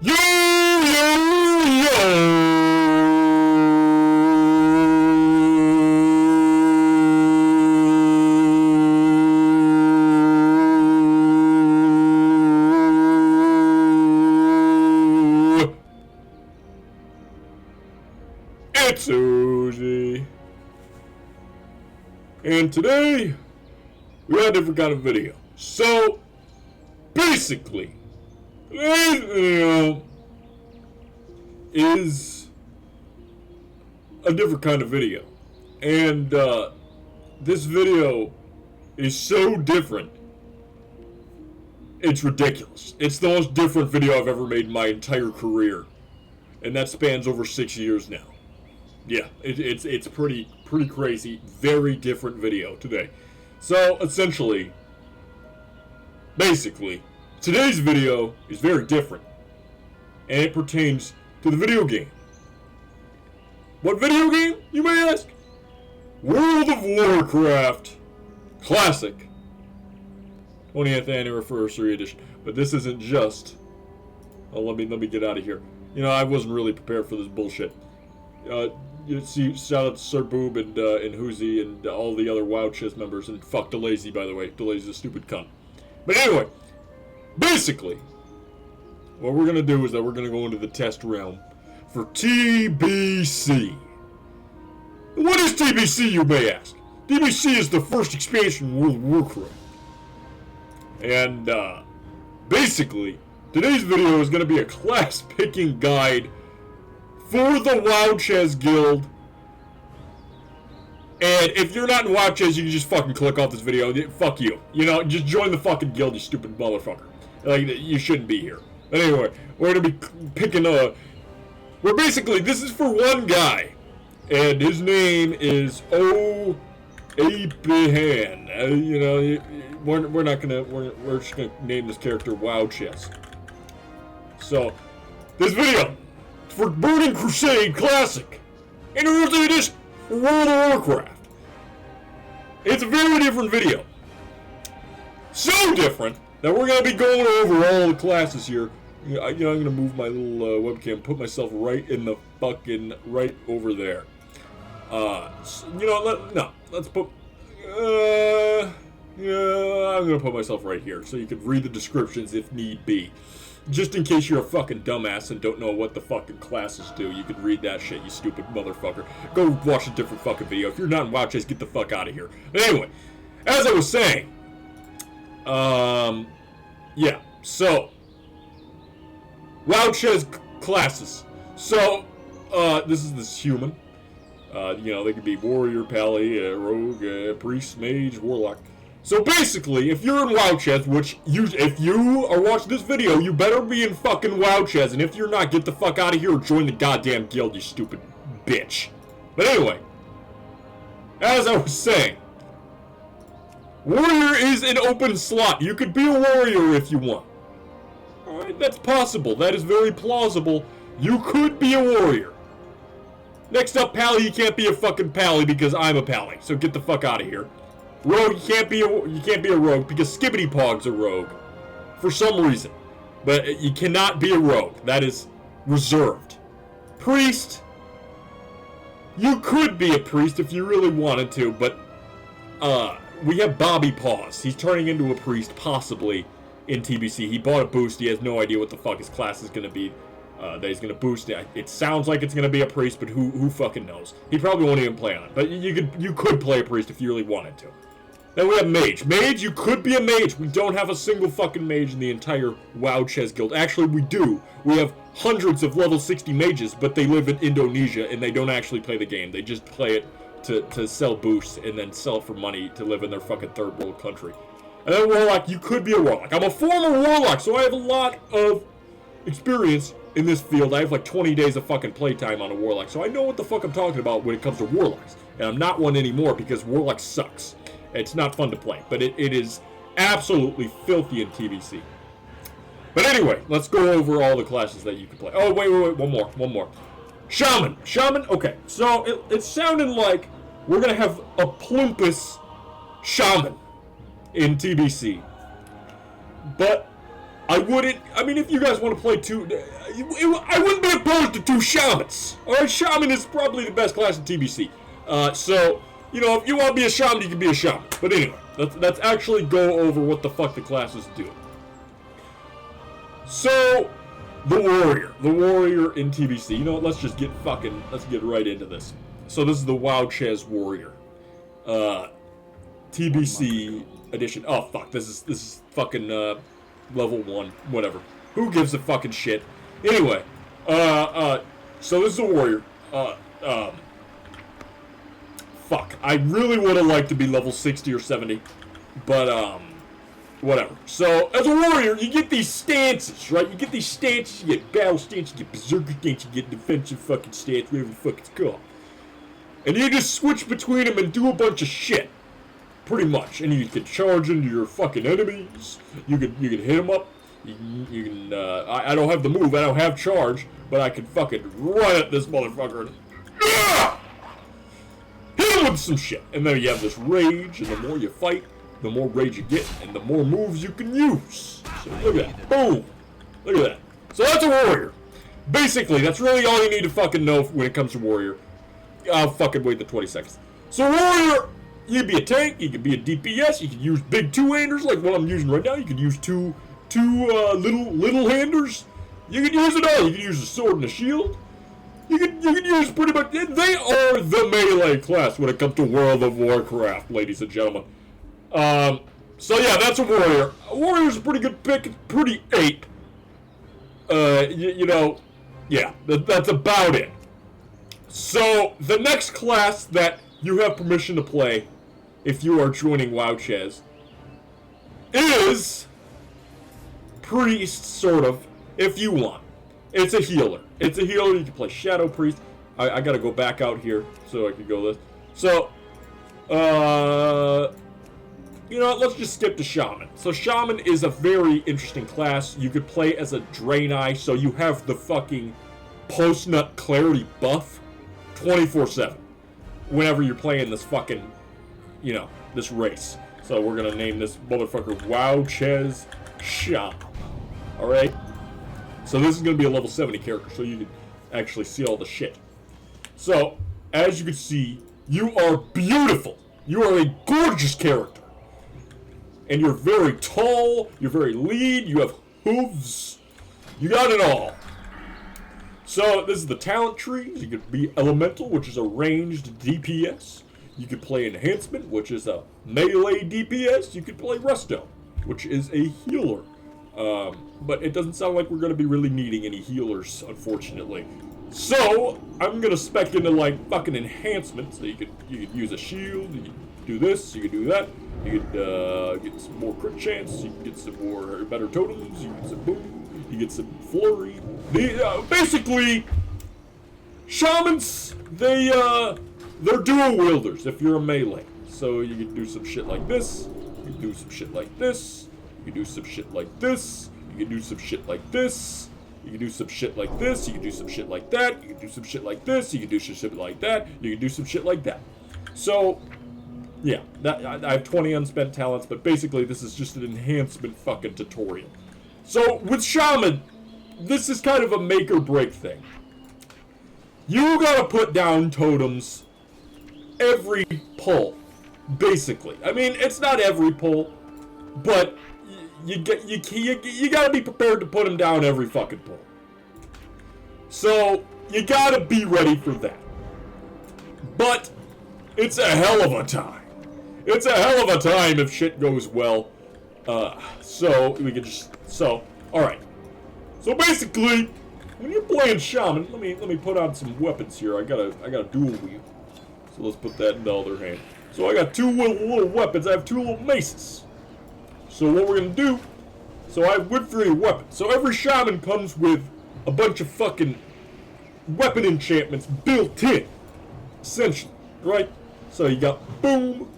Yo, yo, yo! It's Uzi. And today, we got a different kind of video. So, basically, today's video is a different kind of video. And this video is so different, it's ridiculous. It's the most different video I've ever made in my entire career. And that spans over 6 years now. Yeah, it's pretty crazy. Very different video today. So, essentially, basically, today's video is very different. And it pertains to the video game. What video game, you may ask? World of Warcraft Classic. 20th Anniversary Edition. But this isn't just... Oh, let me get out of here. You know, I wasn't really prepared for this bullshit. You see, shout out to Sir Boob and Hoozy and all the other WoW Chess members, and fuck DeLazy, by the way. DeLazy's a stupid cunt. But anyway, basically, what we're gonna do is that we're gonna go into the test realm for TBC. What is TBC, you may ask? TBC is the first expansion in World of Warcraft. And, basically, today's video is gonna be a class-picking guide for the WoW Chess Guild. And if you're not in WoW Chess, you can just fucking click off this video. Fuck you. You know, just join the fucking guild, you stupid motherfucker. Like, you shouldn't be here. But anyway, we're gonna be picking we're basically, this is for one guy. And his name is O-A-P-Han. You know, we're not gonna, we're just gonna name this character WoW Chess. So, this video for Burning Crusade Classic Anniversary Edition for World of Warcraft. It's a very different video. So different that we're going to be going over all the classes here. You know, I'm going to move my little webcam, put myself right in the fucking, right over there. You know, let's put, yeah, I'm going to put myself right here so you can read the descriptions if need be. Just in case you're a fucking dumbass and don't know what the fucking classes do, you can read that shit, you stupid motherfucker. Go watch a different fucking video. If you're not in WoW Chess, get the fuck out of here. But anyway, as I was saying, yeah, so, WoW Chess classes. So, this is this human. You know, they could be warrior, pally, rogue, priest, mage, warlock. So basically, if you're in WoW Chess, which if you are watching this video, you better be in fucking WoW Chess, and if you're not, get the fuck out of here or join the goddamn guild, you stupid bitch. But anyway, as I was saying, warrior is an open slot. You could be a warrior if you want. Alright, that's possible. That is very plausible. You could be a warrior. Next up, pally, you can't be a fucking pally because I'm a pally, so get the fuck out of here. Rogue, you can't be a rogue because Skibbity Pog's a rogue for some reason, but you cannot be a rogue. That is reserved. Priest, you could be a priest if you really wanted to, but we have Bobby Paws. He's turning into a priest possibly in TBC. He bought a boost. He has no idea what the fuck his class is gonna be. That he's gonna boost it. It sounds like it's gonna be a priest, but who fucking knows? He probably won't even play on it. But you could play a priest if you really wanted to. Then we have mage. Mage, you could be a mage. We don't have a single fucking mage in the entire WoW Chess Guild. Actually, we do. We have hundreds of level 60 mages, but they live in Indonesia, and they don't actually play the game. They just play it to sell boosts, and then sell it for money to live in their fucking third world country. And then warlock, you could be a warlock. I'm a former warlock, so I have a lot of experience in this field. I have like 20 days of fucking playtime on a warlock, so I know what the fuck I'm talking about when it comes to warlocks. And I'm not one anymore because warlock sucks. It's not fun to play, but it is absolutely filthy in TBC. But anyway, let's go over all the classes that you can play. Oh, wait, one more. Shaman, okay. So, it's sounding like we're gonna have a Plumpus Shaman in TBC. But I wouldn't, I mean, if you guys want to play two, I wouldn't be opposed to two shamans. Alright, shaman is probably the best class in TBC. So, you know, if you want to be a shaman, you can be a shaman. But anyway, let's actually go over what the fuck the classes do. So, the warrior in TBC. You know what, let's get right into this. So this is the WoW Chess Warrior. TBC edition. Oh fuck, this is fucking level 1, whatever. Who gives a fucking shit? Anyway, so this is a warrior. Fuck, I really would have liked to be level 60 or 70, but whatever. So, as a warrior, you get these stances, right? You get these stances, you get battle stance, you get berserker stance, you get defensive fucking stance, whatever the fuck it's called. And you just switch between them and do a bunch of shit. Pretty much. And you can charge into your fucking enemies. You can hit them up. You can I don't have the move, I don't have charge, but I can fucking run at this motherfucker and hit him with some shit. And then you have this rage, and the more you fight, the more rage you get, and the more moves you can use. So look at that. Boom. Look at that. So that's a warrior. Basically, that's really all you need to fucking know when it comes to warrior. I'll fucking wait the 20 seconds. So warrior, you can be a tank, you can be a DPS, you can use big two-handers like what I'm using right now. You can use two little handers. You can use it all. You can use a sword and a shield. You can use pretty much. They are the melee class when it comes to World of Warcraft, ladies and gentlemen. So yeah, that's a warrior. A warrior's a pretty good pick. It's pretty ape. You know, yeah, that's about it. So the next class that you have permission to play, if you are joining WoW Chess, is priest, sort of, if you want. It's a healer. It's a healer. You can play Shadow Priest. I gotta go back out here so I can go this. So, you know what, let's just skip to Shaman. So Shaman is a very interesting class. You could play as a Draenei, so you have the fucking post-nut clarity buff 24/7. Whenever you're playing this fucking, you know, this race. So we're gonna name this motherfucker WoW Chess Shaman. Alright? So this is gonna be a level 70 character, so you can actually see all the shit. So, as you can see, you are beautiful. You are a gorgeous character. And you're very tall, you're very lean, you have hooves. You got it all. So, this is the talent tree. You could be Elemental, which is a ranged DPS. You could play Enhancement, which is a melee DPS. You could play Resto, which is a healer. But it doesn't sound like we're going to be really needing any healers, unfortunately. So, I'm going to spec into, like, fucking Enhancement. So you could use a shield, you could do this, you could do that. You could get some more crit chance, you can get some more better totems, you get some boom, you get some flurry. Basically, shamans, they're dual wielders if you're a melee. So you can do some shit like this, you can do some shit like this, you can do some shit like this, you can do some shit like this, you can do some shit like this, you can do some shit like that, you can do some shit like this, you can do some shit like that, you can do some shit like that. So, yeah, I have 20 unspent talents, but basically this is just an enhancement fucking tutorial. So, with Shaman, this is kind of a make or break thing. You gotta put down totems every pull, basically. I mean, it's not every pull, but you gotta be prepared to put them down every fucking pull. So, you gotta be ready for that. But, it's a hell of a time. It's a hell of a time if shit goes well. So we could alright. So basically, when you're playing Shaman, let me put on some weapons here. I got a dual wield. So let's put that in the other hand. So I got two little weapons. I have two little maces. So what we're gonna do, so I have Wood-3 weapons. So every Shaman comes with a bunch of fucking weapon enchantments built in. Essentially, right? So you got boom,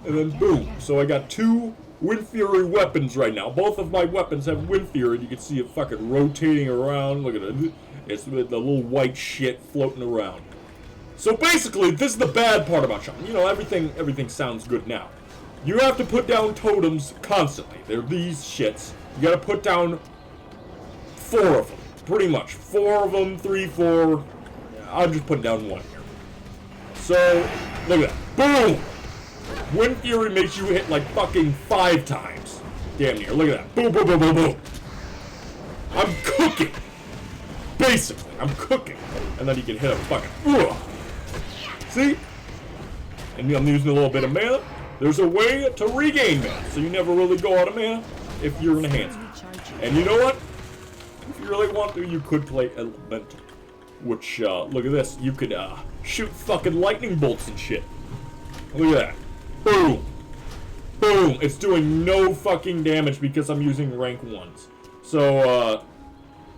and then boom. So I got two Wind Fury weapons right now. Both of my weapons have Wind Fury. You can see it fucking rotating around. Look at it. It's the little white shit floating around. So basically, this is the bad part about Shaman. You know, everything sounds good now. You have to put down totems constantly. They're these shits. You gotta put down 4 of them. Pretty much. 4 of them, 3, 4. I'm just putting down 1 here. So, look at that. Boom! Wind Fury makes you hit like fucking 5 times. Damn near. Look at that. Boom, boom, boom, boom, boom. I'm cooking. Basically, I'm cooking. And then you can hit a fucking... Ugh. See? And I'm using a little bit of mana. There's a way to regain mana, so you never really go out of mana if you're enhanced. And you know what? If you really want to, you could play Elemental. Which, look at this. You could, shoot fucking lightning bolts and shit. Look at that. Boom. Boom. It's doing no fucking damage because I'm using rank 1s. So,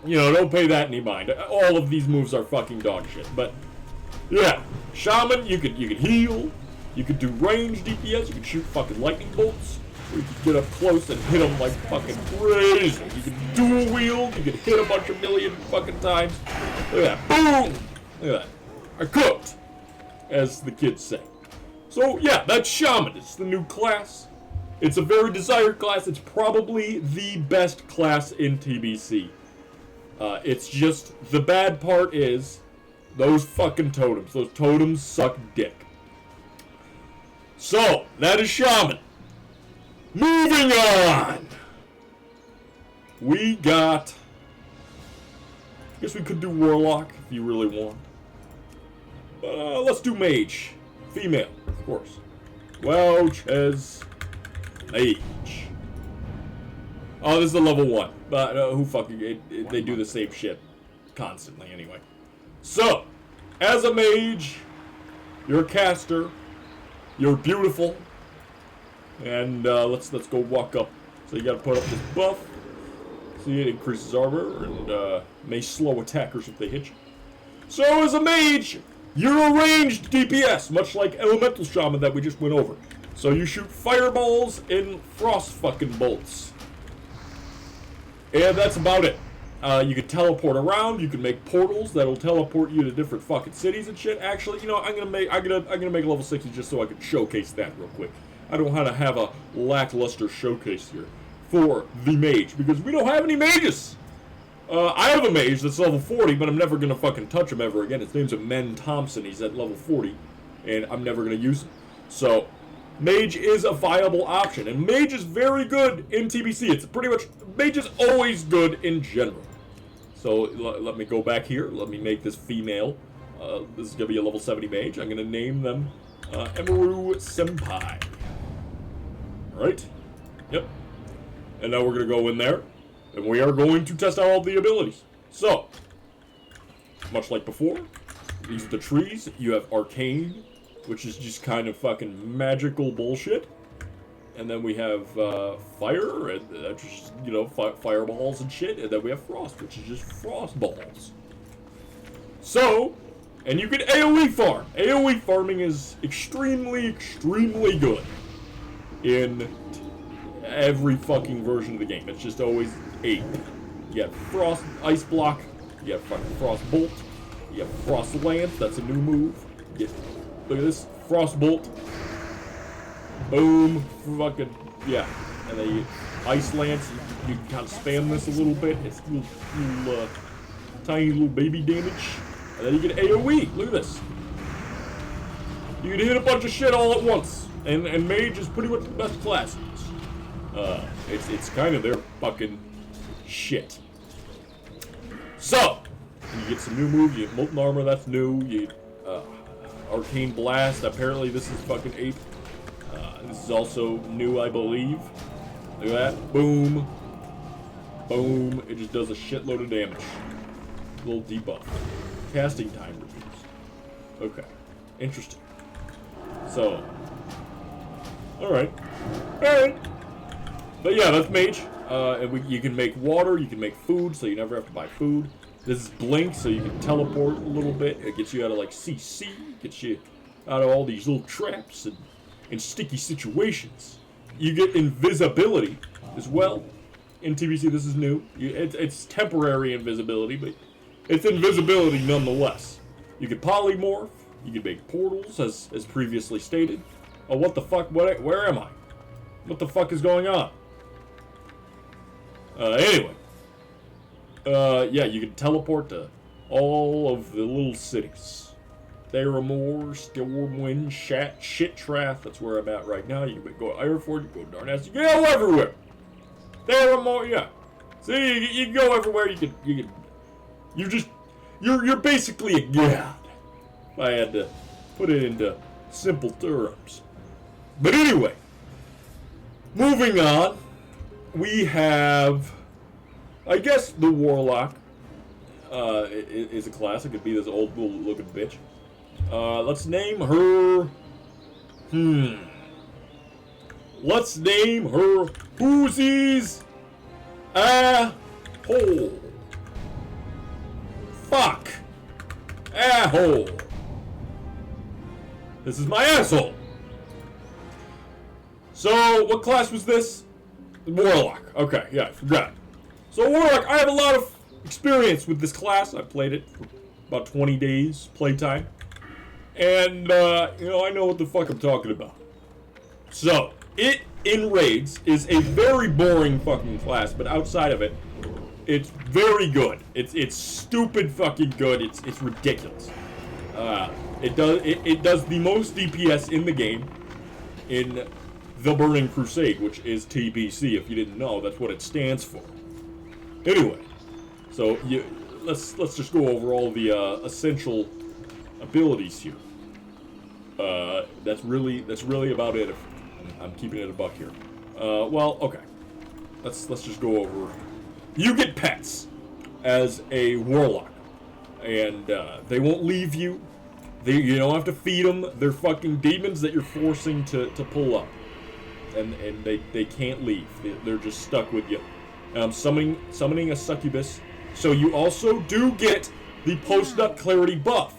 you know, don't pay that any mind. All of these moves are fucking dog shit. But, yeah. Shaman, you could heal. You could do range DPS. You could shoot fucking lightning bolts. Or you could get up close and hit them like fucking crazy. You could dual wield. You could hit a bunch of million fucking times. Look at that. Boom! Look at that. I cooked, as the kids say. So, yeah, that's Shaman. It's the new class. It's a very desired class. It's probably the best class in TBC. It's just, the bad part is, those fucking totems. Those totems suck dick. So, that is Shaman. Moving on! We got... I guess we could do Warlock, if you really want. Let's do Mage. Female, of course. Welches Mage. Oh, this is a level 1. But who fucking... they do the same shit constantly, anyway. So, as a Mage, you're a caster. You're beautiful. And let's go walk up. So you gotta put up this buff. See, it increases armor and may slow attackers if they hit you. So as a mage, you're a ranged DPS, much like Elemental Shaman that we just went over. So you shoot fireballs and frost fucking bolts. And that's about it. You can teleport around. You can make portals that'll teleport you to different fucking cities and shit. Actually, you know, I'm gonna make level 60 just so I can showcase that real quick. I don't want to have a lackluster showcase here for the mage because we don't have any mages. I have a mage that's level 40, but I'm never gonna fucking touch him ever again. His name's Men Thompson. He's at level 40, and I'm never gonna use him. So, mage is a viable option, and mage is very good in TBC. It's pretty much mage is always good in general. So let me go back here. Let me make this female. This is gonna be a level 70 mage. I'm gonna name them Emeru Senpai. Right? Yep. And now we're gonna go in there, and we are going to test out all the abilities. So, much like before, these are the trees. You have Arcane, which is just kind of fucking magical bullshit. And then we have Fire, and that's just, you know, fireballs and shit. And then we have Frost, which is just frost balls. So, and you can AoE farm. AoE farming is extremely, extremely good in every fucking version of the game. It's just always 8. You have Frost Ice Block, you have fucking Frost Bolt, you have Frost Lance, that's a new move. Look at this, Frost Bolt. Boom, fucking, yeah. And then you Ice Lance, you can kind of spam this a little bit. It's little tiny little baby damage. And then you get AoE, look at this. You can hit a bunch of shit all at once. And Mage is pretty much the best class. It's kind of their fucking shit. So, you get some new moves. You get Molten Armor, that's new. You Arcane Blast, apparently this is fucking ape. This is also new, I believe. Look at that. Boom. Boom. It just does a shitload of damage. A little debuff. Casting time reduced. Okay. Interesting. So. Alright. Alright. But yeah, that's Mage. And you can make water, you can make food, so you never have to buy food. This is Blink, so you can teleport a little bit. It gets you out of, like, CC. Gets you out of all these little traps and sticky situations. You get invisibility as well. In TBC, this is new. It's temporary invisibility, but it's invisibility nonetheless. You can polymorph. You can make portals, as previously stated. Oh, what the fuck? Where am I? What the fuck is going on? Anyway. Yeah, you can teleport to all of the little cities. Theramore, Stormwind, Shittrath, that's where I'm at right now. You can go to Ironforge, you can go to Darnaz, you can go everywhere! Theramore, yeah. See, you can go everywhere, you're basically a god. If I had to put it into simple terms. But anyway, moving on, we have, I guess, the Warlock is a class. It could be this old looking bitch. Let's name her. Let's name her Whoosies Hole. Fuck. Asshole. This is my asshole. So, what class was this? Warlock. Okay, yeah, I forgot. So, Warlock, I have a lot of experience with this class. I played it for about 20 days playtime. And, you know, I know what the fuck I'm talking about. So, it, in raids, is a very boring fucking class, but outside of it, it's very good. It's stupid fucking good. It's ridiculous. It does the most DPS in the game in the Burning Crusade, which is TBC. If you didn't know, that's what it stands for. Anyway, so let's just go over all the essential abilities here. That's really about it. If I'm keeping it a buck here. Well, okay. Let's just go over. You get pets as a warlock, and they won't leave you. You don't have to feed them. They're fucking demons that you're forcing to pull up, and they can't leave. They're just stuck with you. Summoning a succubus. So you also do get the post-nut clarity buff.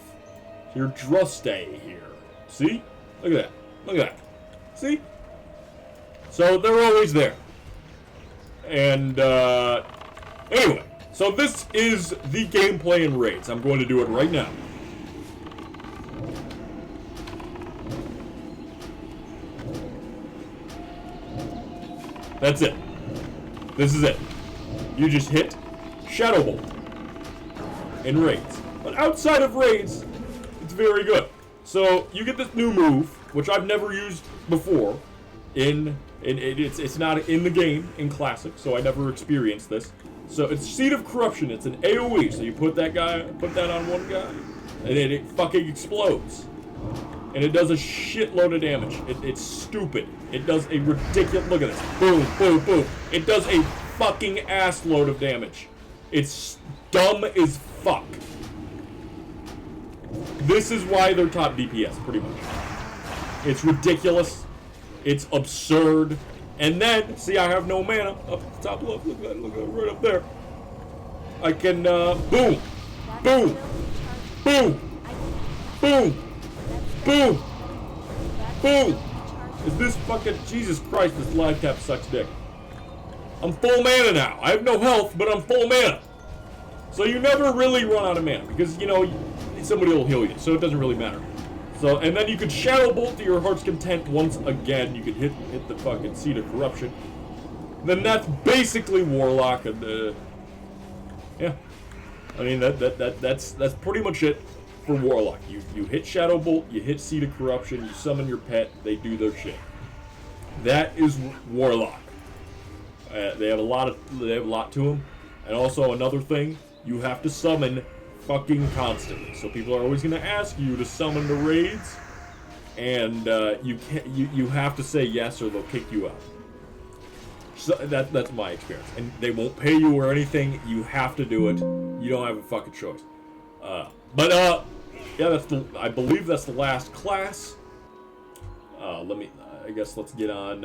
Your Druste here. See? Look at that. Look at that. See? So they're always there. And anyway, so this is the gameplay in raids. I'm going to do it right now. That's it. This is it. You just hit Shadow Bolt in raids. But outside of raids, it's very good. So you get this new move, which I've never used before. It's not in the game in Classic, so I never experienced this. So it's Seed of Corruption. It's an AOE. So you put that on one guy, and it fucking explodes. And it does a shitload of damage. It's stupid. It does a ridiculous... Look at this. Boom, boom, boom. It does a fucking ass load of damage. It's dumb as fuck. This is why they're top DPS, pretty much. It's ridiculous. It's absurd. And then, see, I have no mana. Up at the top left. Look at that, right up there. I can, boom. Boom. Boom. Boom. Boom! Boom! Is this fucking... Jesus Christ, this live tap sucks dick. I'm full mana now. I have no health, but I'm full mana. So you never really run out of mana, because, you know, somebody will heal you, so it doesn't really matter. So, and then you could Shadow Bolt to your heart's content once again. You could hit the fucking Seed of Corruption. Then that's basically Warlock, and, yeah. I mean, that's pretty much it. For Warlock, you hit Shadow Bolt, you hit Seed of Corruption, you summon your pet, they do their shit. That is Warlock. They have a lot to them, and also another thing, you have to summon fucking constantly. So people are always gonna ask you to summon the raids, and you have to say yes or they'll kick you out. So that's my experience, and they won't pay you or anything. You have to do it. You don't have a fucking choice. Yeah, I believe that's the last class. I guess let's get on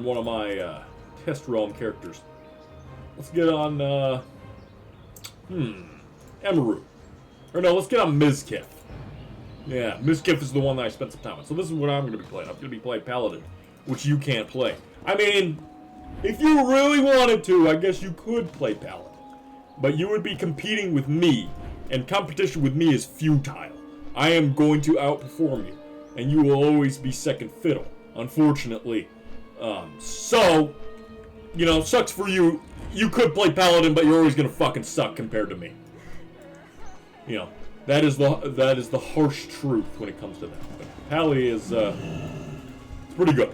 one of my test realm characters. Let's get on Emaru. Or no, let's get on Mizkif. Yeah, Mizkif is the one that I spent some time on. So this is what I'm going to be playing. I'm going to be playing Paladin, which you can't play. I mean, if you really wanted to, I guess you could play Paladin. But you would be competing with me, and competition with me is futile. I am going to outperform you, and you will always be second fiddle, unfortunately. So, You know, sucks for you. You could play Paladin, but you're always gonna fucking suck compared to me. You know, that is the harsh truth when it comes to that. But Pally is it's pretty good.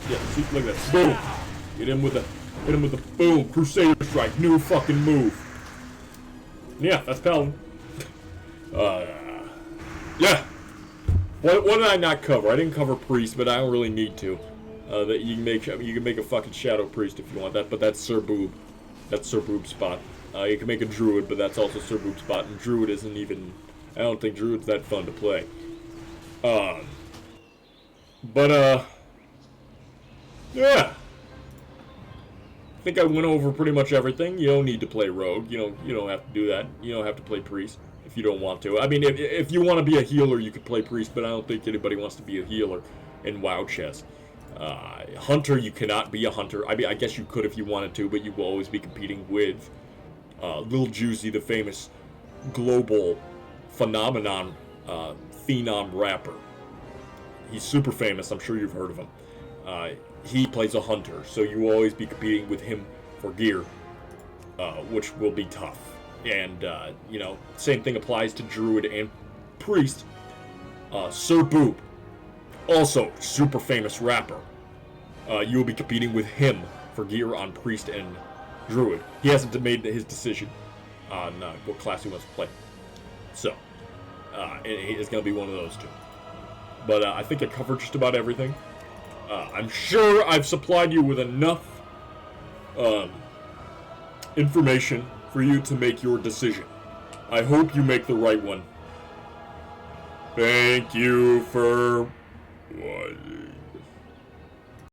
Yeah, see, look at that. Boom. Hit him with the boom. Crusader Strike. New fucking move. Yeah, that's Paladin. Yeah. What did I not cover? I didn't cover Priest, but I don't really need to. That you can make a fucking Shadow Priest if you want that, but that's Sir Boob. That's Sir Boob's spot. You can make a Druid, but that's also Sir Boob's spot, and Druid isn't even... I don't think Druid's that fun to play. Yeah. I think I went over pretty much everything. You don't need to play Rogue. You don't have to do that. You don't have to play Priest if you don't want to. I mean, if you want to be a healer, you could play Priest, but I don't think anybody wants to be a healer in WoW chess. Hunter, you cannot be a hunter. I mean, I guess you could if you wanted to, but you will always be competing with Lil Juicy, the famous global phenomenon, phenom rapper. He's super famous. I'm sure you've heard of him. He plays a hunter, so you will always be competing with him for gear, which will be tough. And, you know, same thing applies to Druid and Priest. Sir Boob, also super famous rapper. You will be competing with him for gear on Priest and Druid. He hasn't made his decision on what class he wants to play. So, it's going to be one of those two. But I think I covered just about everything. I'm sure I've supplied you with enough information for you to make your decision. I hope you make the right one. Thank you for watching.